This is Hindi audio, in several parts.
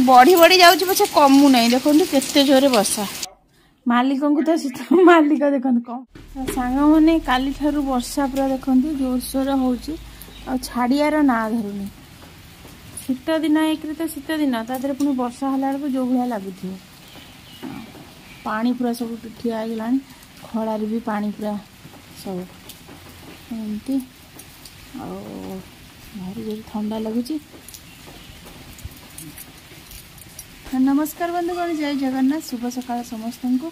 बढ़ी बढ़ी जाऊँ पछे कमु ना देखो केते जोरे वर्षा मालिक को तो शीत मालिक देखो कम सांग मैंने काली ठारू वर्षा पूरा देखो जोरसोर हो छाड़ियार ना धरुनी शीत दिन एक तो शीत दिन तादे पुणी वर्षा है बेलू जो भाया लगुथ पानी पूरा सब ठिया होगा खड़ार भी पानी पूरा सब एमती भारी जोर ठंडा लगुच। नमस्कार बंधुगण जय जगन्नाथ शुभ सकाल समस्त को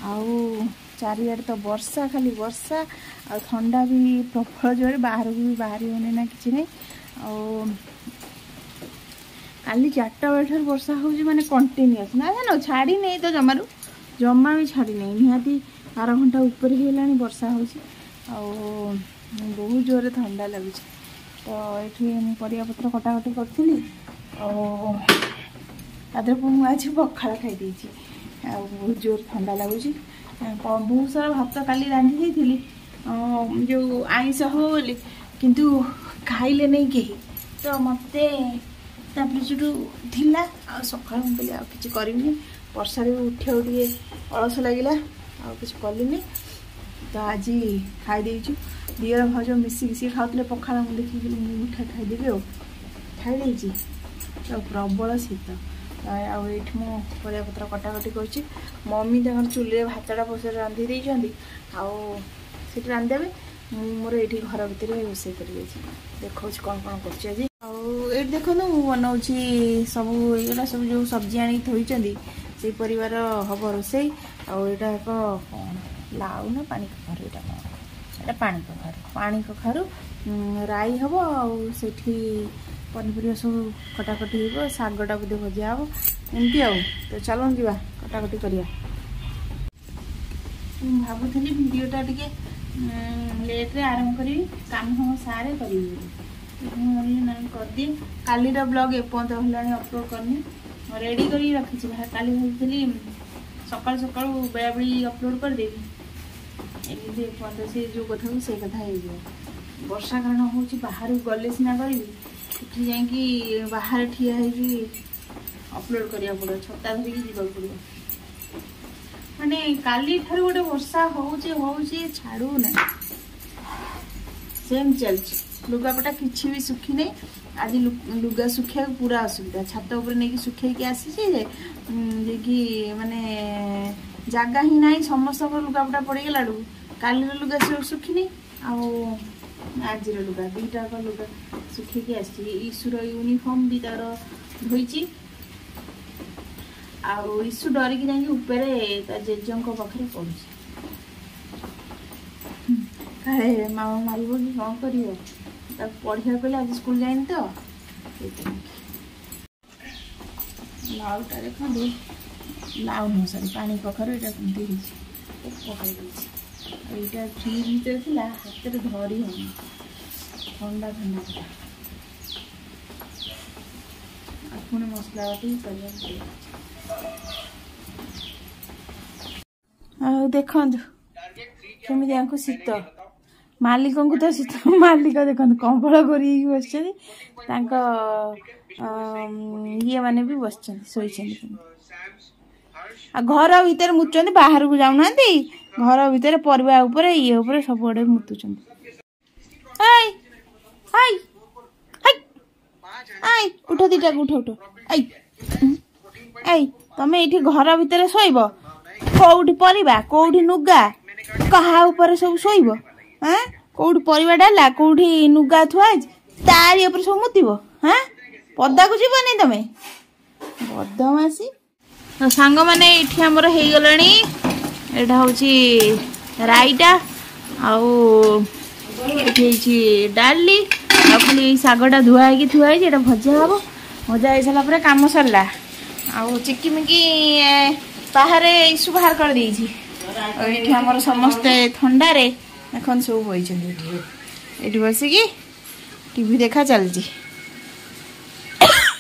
आउ चारियाड़ तो वर्षा खाली वर्षा आ ठंडा भी प्रबल जोर बाहर को भी बाहर होने ना कि नहीं काली 4टा बेल वर्षा हो माने कंटिन्यूअस ना जान छाड़ी नहीं तो जमारू जमा भी छाड़ी नहीं निहाती 12 घंटा ऊपर ही वर्षा हो बहुत जोर ठंडा लगुच तो ये परिया पत्र कटाकटी करी तादर मुझे आज पखाड़ खाई बहुत जोर ठंडा लगुच बहुत सारा भात काली रांधि थी जो आईष हो बोली किंतु खाइले नहीं कहीं तो मत जो थिला सका मुझे आ कि करनी वर्षा उठे उठे अलस लगे कुछ कलिनी तो आज खाई दियर भाज मिसिक खाते पखाड़ मुझे देखिए मुठा खाईदेवी खाई तो प्रबल शीत आठ मुझे पत्र कटाकटी कर मम्मी चूल्हे भातटा बस रांधि देती आठ रांधिदेवे मोर ये घर भितर रोसे कर देखा कौन कौन कर देखो बनाऊँगी सब ये सब जो सब्जी आनी थोड़ी से परिवार हम रोसे आटा एक कौन लाउ ना पानी कखारू यहाँ कौन पानी कखारू राई हम आठी पनीपरिया सब कटाकटी हो शागटा बोधे भजा हम एमती तो चलो जा कटाकटी करवा भावुली भिडटा टे लेट्रे आरंभ करी काम हम सारे करी ना कर दिए काली ब्लॉग एपर्त है अपलोड करनी रेडी कर रखी काली भाई सकाल सकाल बेला बेली अपलोड करदेवी एमती एपर्त से जो कथा को से कथा हो वर्षा कारण हो बाहर गले सीना करी जा बाहर ठिया अपलोड करा पड़ो छता धरिकी जीवाक पड़ो माने काली ठार गोटे वर्षा होचे छाड़ू ना सेम चलती लुगापटा किसी भी सुखी नहीं आज लुगा सुखा पूरा असुविधा छात उपर नहीं सुखे आसी कि माने जगह ही ना समस्त लुगापटा पड़गला काली लुगा सुखी नहीं आज लुगा दुईटा लुगा सुखी आसुर यूनिफॉर्म भी तार धोई आसु डरिकी जापर जेजों पाखे पड़ू काहे मामा मारिब कि कौन कर पढ़ा पड़े आज स्कूल जाए तो लाउटा देख लाउ नुह सरी पानी कखारू यहाँ कमी यहाँ फ्रिज भर थी हाथ में धरी हम ठंडा ठंडा पुणी मसला बाटी कर देखु केमी शीत मालिक को तो शीत मालिक देखो कंबल कर बस ये मैंने भी बस घर भीतर मुचुंट बाहर को जाऊना घर भीतर परिवार उपर ये उपर सब आड़े मुतुंट उठ दीटा उठ उठ आई तमें ये घर भीतर शोब कौटी परिवा कौटी नुगा कहा ऊपर सब शोब हाँ कौटी परिवा डाला कौटी नुगा थुआ तारी ऊपर सब मुतब हाँ पदा को जीवनी तमें बदमासी तो सांग मैंने ये आमर हो गला यहाँ हूँ राईटा डाली खाली शागटा धुआई थुआई भजा हम भजा हो सारा कम सरला चिकिमिकी बाहर इशू बाहर कर ये आमर समस्ते थंडारे एखन सब बही बसिकी टीवी देखा चलती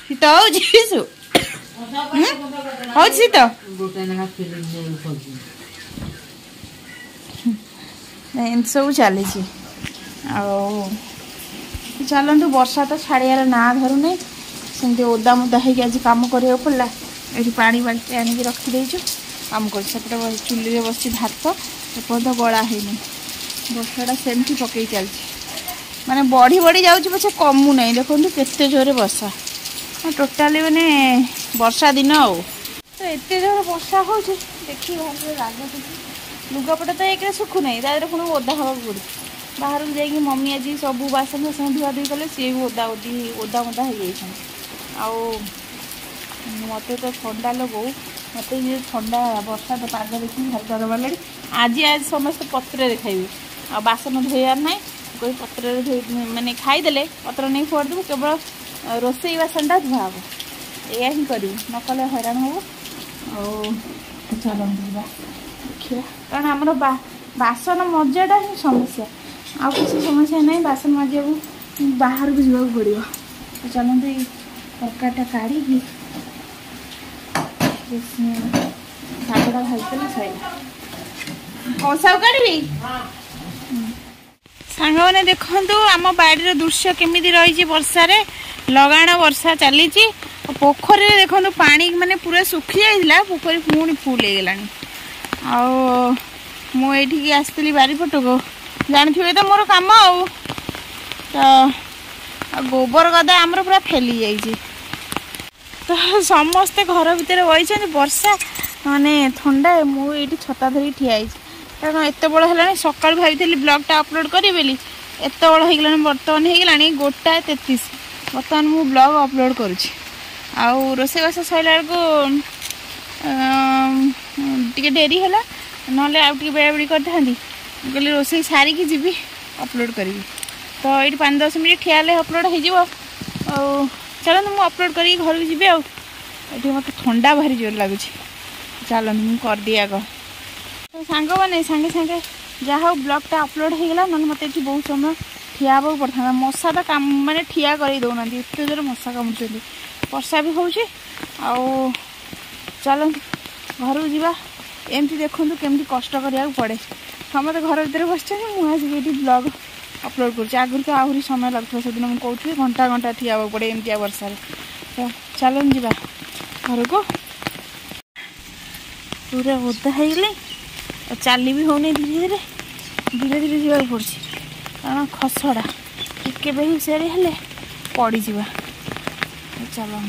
शीत हो शीत सब चली चलतु वर्षा तो छाड़ियार ना धरुना सेमती ओदा मुदा होगी आज कम करा पड़ा ये पानी बाल्टी आणिक रखीदेचु कम कर सेपटे चुली बस भात एपर्त गला है वर्षाटा सेमती पकई चलती माने बढ़ी बढ़ी जाऊँ पछे कमु ना देखो केते जोरे वर्षा टोटाली माने वर्षा दिन आ तो एत जोर वर्षा हो देखिए भाई राग लुगापटा तो एक सुखु ना तार पुणी ओदा हवा पड़े बाहर को जाकि मम्मी आज सब बासन बासन धुआ धुई कले सी भी ओदा ओदा मोदा हो जाए मत तो ठंडा लगो मत ये ठंडा वर्षा तो पाग देखिए भारी डर मारे आज समस्त पत्र खाइबे आ बासन धोयार ना कोई पत्र माने खाईदे पत्र नहीं फोड़देबू केवल रोसई बासनटा धुआ हम या ही करूँ नकले हैरान हम चलो देखिए कारण आमर बासन मजाटा ही समस्या आ किसी समस्या ना बासन मजा बाहर को जावाक पड़ो तो चलते तरकारीटा काढ़ी शागटा भाजदेले सैला कौसा काढ़ी सांग मैंने देखु आम बाड़ी दृश्य केमी रही वर्षार लगाण वर्षा चली पोखरी देखो पानी माने पूरा सुखी जाइला पोखरी पुणी फुल हो गला मुझे आसती बारीपट को जानते तो मोर कम तो गोबर गदा आमर पूरा फेली जाइए तो समस्ते घर भितर वही वर्षा माने ठंडा मुझे छता धरी ठिया कारण एत बड़ है सका भाई ब्लॉगटा अपलोड करी बोली एत बड़ हो बर्तमान हो गोटा 33 बर्तमान मु ब्लॉग अपलोड करुँची आउ रोषेईबास सैला टी डेरी है ना आगे बेड़ा बेड़ी कर कहली रोषे सारिकी जी अपलोड करी तो ये 5-10 मिनट ठियाले अपलोड हो चलो मुझे अपलोड कर घर को जी आगे मत ठंडा भारी जोर लगुच चलो मुझे कर दी आग तो सांग मैंने सांगे सांगे जहाँ ब्लॉगटा अपलोड हो गला ना मत बहुत समय ठिया हाँ पड़ता मशा तो काम माने ठिया कर दौना एत जोर मशा कामुच्च वर्षा भी हो चलो घर को जीवा एमती देखु केमती कष्ट करा पड़े समस्त घर भर बस मुझे ब्लॉग अपलोड कर आगुरी तो आहरी समय लगता से दिन मुझे कहती घंटा घंटा ठिया पड़े एमती वर्षा तो चलो जीवा घर को पूरा ओदा हो गले चली भी होनी धीरे धीरे धीरे धीरे जावाक पड़ी कारण खसड़ा टिके भी हुसियारी हेले पड़ी जीवा चलो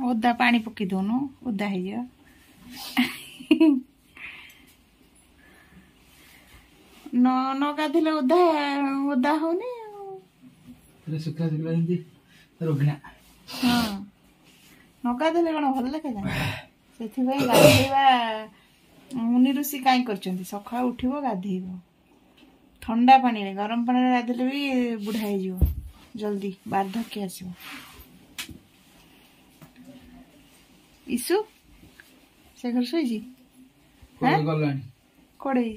ओदा पानी पकई दौनु ओदा है न गाधे ओदा ओदा होनी हाँ न गाधे कौन भल लगे से गाधेवा मुनि ऋषि कहीं कर सका उठब गाधेब ठंडा पानी गरम पानी गाधेले भी बुढ़ा हो जल्दी बार्धक्य आसो ईसु से घर शोची कोड़े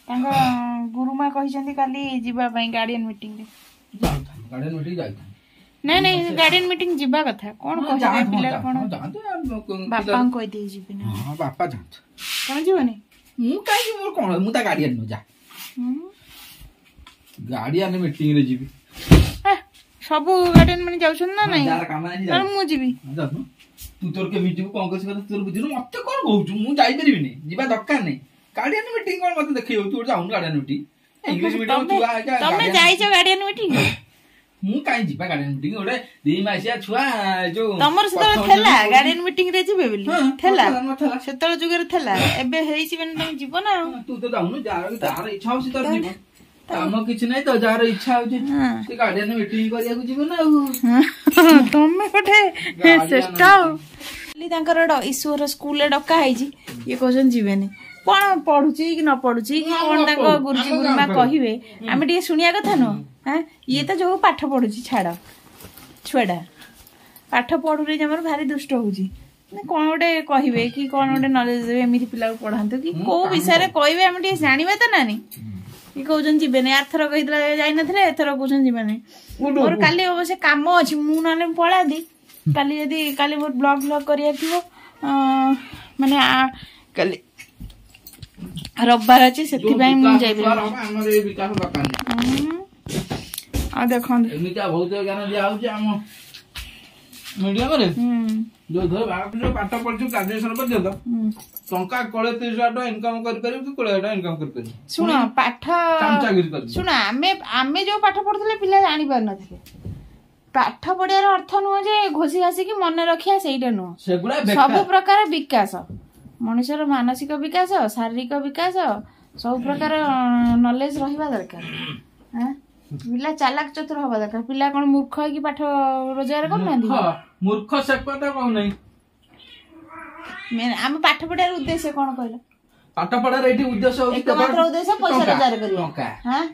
गुरुमा कहते काली जीवाई गार्डियन मीटिंग ना नहीं गार्डियन मीटिंग जीवा कथा कौन कह पिला कौन बापा कह दे जीवे ना बापा जात कौन जीवनी मु काई मोर कोन मु ता गार्डियन न जा गार्डियन मीटिंग रे जीवी सब गार्डियन माने जाउछन ना नहीं यार काम नहीं जा मु जीवी तू तोर के मीटिंग को कांग्रेस का तोर बुझनु मते कोन कहू मु जाई परिबिनी जीवा दरकार नहीं गार्डियन मीटिंग कोन मते देखियो तू जाउन गार्डियन मीटिंग इंग्लिश मीडियम तू आ जा तुम जाइछो गार्डियन मीटिंग मु काई जीवा गार्डियन मीटिंग ओडे 2 मासिया छुआ जो तमर सेतल थेला गार्डियन मीटिंग रे जीबे बोली थेला सेतल जुगर थेला एबे हेइछि माने तुम जीवो ना तू तो जाउनु जार इच्छा होसी तोर जीवन काम किछ नै तो जार इच्छा होछि से गार्डियन मीटिंग करिया को जीवन ना तुम कोठे चेष्टा तांकर ईश्वर स्कूल डका है ये कहन जीवेनि कौन पढ़ुची कि न पढ़ुची कि कौन गुरुजी गुरुमा कहे आम टे शुणिया कथा नुह हाँ ये तो जो पाठ पढ़ुची छाड़ छुआटा पाठ पढ़ुरे जमार भारी दुष्ट होची कौन गोटे कहे कि कौन गोटे नॉलेज देवे एमती पिला पढ़ातु कि कौ विषय कहे आम टे जाना तो ना कि कौन जीवे आरथर कही जाइन एथर कौन जीवे मोर काली अवश्य कम अच्छी मुझे पढ़ाती काली यदि काली मोर ब्लॉग करिया थिबो माने काली रविवार अछि सेति भाई मु जाइबे हमर ए विकास दरकार आ देखन एमिता बहुत ज्ञान दिया होछ हम मीडिया करे जो धर बाप जो पाठ पढछु ग्रेजुएशन पर देतो टंका 30,000 इनकम कर परिबे कि 20,000 इनकम कर परिबे सुन पाठ चामचागिरी कर सुन आमे जो पाठ पढथले पिला जानि पार नथिले पाठ पढियार अर्थ नुह जे घोसी घासी कि मन रखिया सेइटा नुह सब प्रकार विकास मनुष्यर मानसिक विकास शारीरिक विकास सब प्रकार नॉलेज रहिबा दरकार हैं पिला चालाक चतुर हवा दरकार पिला कोन मूर्ख है कि पाठ रोजगार करना दी मूर्ख से पता कहू नहीं मैं हम पाठ पढार उद्देश्य कोन कहला पाठ पढार एठी उद्देश्य हो एकमात्र उद्देश्य पैसा रोजगार करियो हां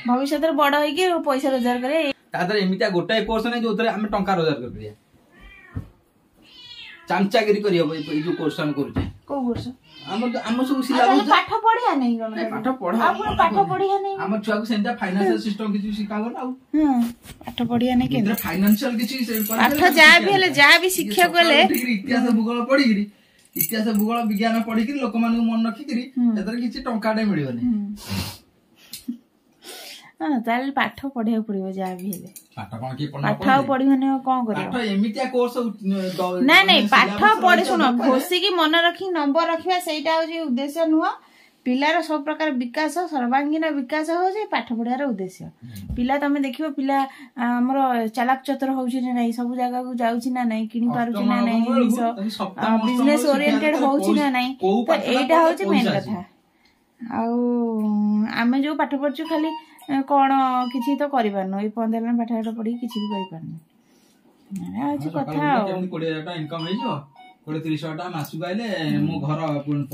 भविष्य रे बड़ होई कि पैसा रोजगार करे तादर एमिता गोटाए कोर्स नै जोतरे हम टंका रोजगार कर दिया चामचागिरी करियो ए जो कोर्स हम करू को कोर्स हम सब सिलेबस पाठ पढिया नै कोन पाठ पढा आपण पाठ पढिया नै हम छुआ को सेंटा फाइनेंशियल सिस्टम किछु सिखाबो ना हां पाठ पढिया नै के फाइनेंशियल किछु से पाठ जा भी शिक्षा गले इतिहास भूगोल पढिगिरी इतिहास भूगोल विज्ञान पढिगिरी लोक मान मन रखिगिरी एतर किछि टंका डे मिलियो नै हां ताल पाठ पढिया पडियो जा भी हेले पाठ कोन की पाठ पढियो नै कोन करियो पाठ एमितिया कोर्स नै पाठ पढि सुनो घोसी की मन रखी नंबर रखिया सेटा हो जे उद्देश्य नुह पिलार सब प्रकार विकास सर्वांगीन विकास हो जे पाठ पढियार उद्देश्य पिला तमे देखिबो पिला हमर चालाक चतुर होउछि नै नै सब जगह को जाउछि ना नै किनि पारुछि ना नै बिजनेस ओरिएंटेड होउछि ना नै तो एटा होछि मेन कथा आ आमे जो पाठ पढछु खाली कोन किछि तो करि पारनो ए 15 पाठ पढि किछि भी करि पारनो आ कथा 20,000 इनकम हे जो 30,000 मासु गाइले मो घर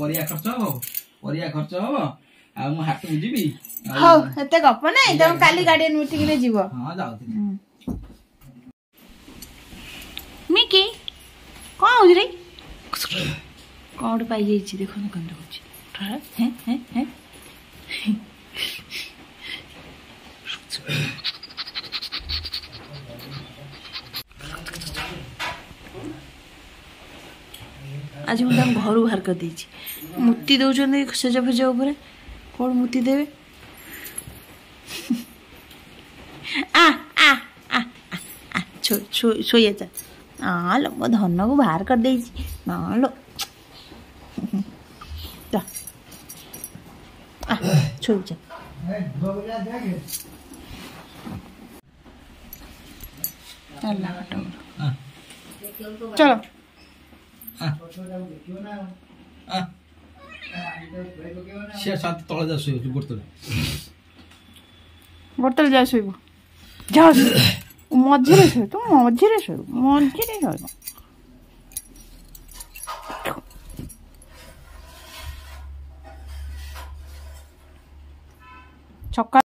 परिया खर्च हो आ मु हाट में जीबी हो एते गप नै त काली गार्डियन मीटिंग रे जीवो हां जाउती मिकी कोन हो रे कोड पाई जाई छी देखो न कंद होची हैं हैं हैं आज मुझे घर बाहर कर दी मूर्ति दौरान सेज फेज उपर कौन मूर्ति देवे आ आ आ आ सोया जा लो मो धन को बाहर कर दे ना लो छो जा चलो से साथ तळे जा सोय बोतल जा सोय जा मझिरे सोय तू मझिरे सोय छक्का